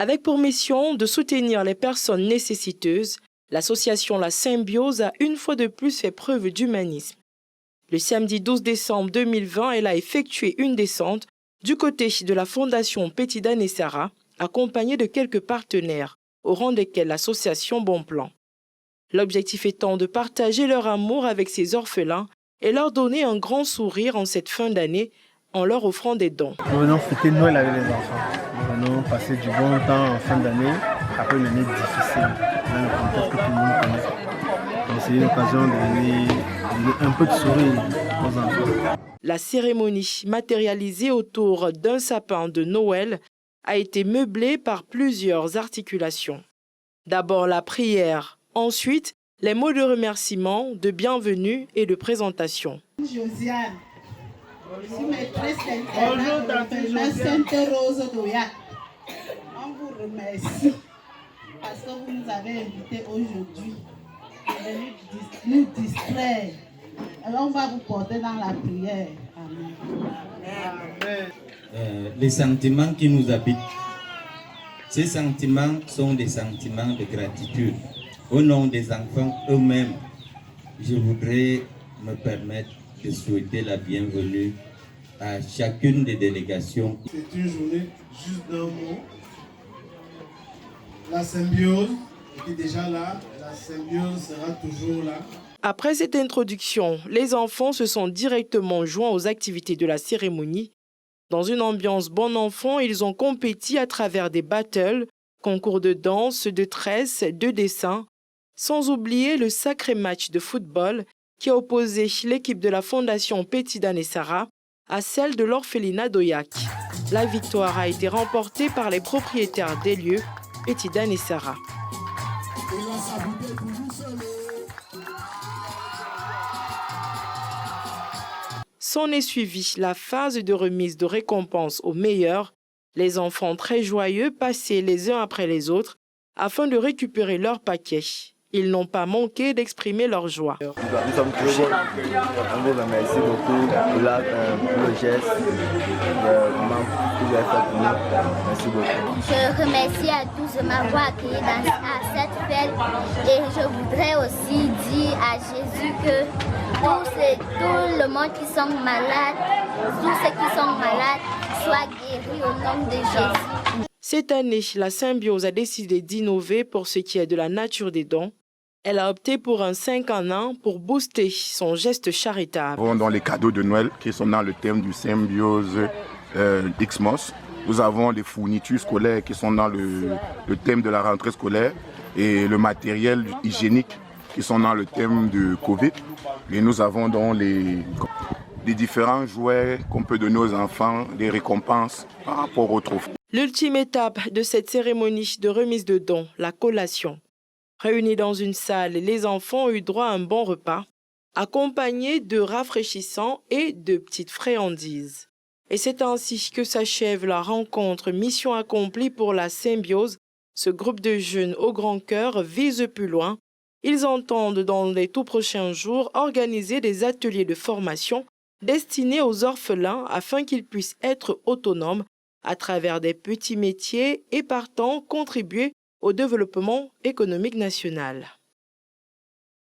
Avec pour mission de soutenir les personnes nécessiteuses, l'association La Symbiose a une fois de plus fait preuve d'humanisme. Le samedi 12 décembre 2020, elle a effectué une descente du côté de la Fondation Petit Dan et Sarah, accompagnée de quelques partenaires, au rang desquels l'association Bon Plan. L'objectif étant de partager leur amour avec ces orphelins et leur donner un grand sourire en cette fin d'année en leur offrant des dons. Nous venons fêter Noël avec les enfants. Nous venons passer du bon temps en fin d'année, après une année difficile, dans le contexte que tout le monde connaît. C'est une occasion de donner un peu de sourire aux enfants. La cérémonie, matérialisée autour d'un sapin de Noël, a été meublée par plusieurs articulations. D'abord la prière, ensuite les mots de remerciement, de bienvenue et de présentation. Josiane, je suis maîtresse d'internat Sainte Rose d'Oya. On vous remercie parce que vous nous avez invités aujourd'hui de nous distraire. Alors on va vous porter dans la prière. Amen. Les sentiments qui nous habitent, ces sentiments sont des sentiments de gratitude. Au nom des enfants eux-mêmes, je voudrais me permettre de souhaiter la bienvenue à chacune des délégations. C'est une journée juste d'un mot. La symbiose est déjà là, la symbiose sera toujours là. Après cette introduction, les enfants se sont directement joints aux activités de la cérémonie. Dans une ambiance bon enfant, ils ont compéti à travers des battles, concours de danse, de tresse, de dessin, sans oublier le sacré match de football qui a opposé l'équipe de la Fondation Petit Dan et Sarah à celle de l'orphelinat d'Oyak. La victoire a été remportée par les propriétaires des lieux, Petit Dan et Sarah. S'en est suivie la phase de remise de récompenses aux meilleurs, les enfants très joyeux passaient les uns après les autres afin de récupérer leur paquet. Ils n'ont pas manqué d'exprimer leur joie. Nous sommes touchés. On vous remercie beaucoup pour le geste, vraiment que vous avez fait pour nous. Merci beaucoup. Je remercie à tous de m'avoir accueilli à cette fête et je voudrais aussi dire à Jésus que tout le monde qui sont malades, tous ceux qui sont malades, soient guéris au nom de Jésus. Cette année, la Symbiose a décidé d'innover pour ce qui est de la nature des dons. Elle a opté pour un 5 en 1 pour booster son geste charitable. Dans les cadeaux de Noël qui sont dans le thème du Symbiose Xmas, nous avons les fournitures scolaires qui sont dans le thème de la rentrée scolaire et le matériel hygiénique qui sont dans le thème de Covid. Et nous avons donc les différents jouets qu'on peut donner aux enfants, des récompenses par rapport aux trophées. L'ultime étape de cette cérémonie de remise de dons, la collation. Réunis dans une salle, les enfants ont eu droit à un bon repas, accompagné de rafraîchissants et de petites friandises. Et c'est ainsi que s'achève la rencontre Mission accomplie pour la Symbiose. Ce groupe de jeunes au grand cœur vise plus loin. Ils entendent dans les tout prochains jours organiser des ateliers de formation destinés aux orphelins afin qu'ils puissent être autonomes à travers des petits métiers et partant contribuer au développement économique national.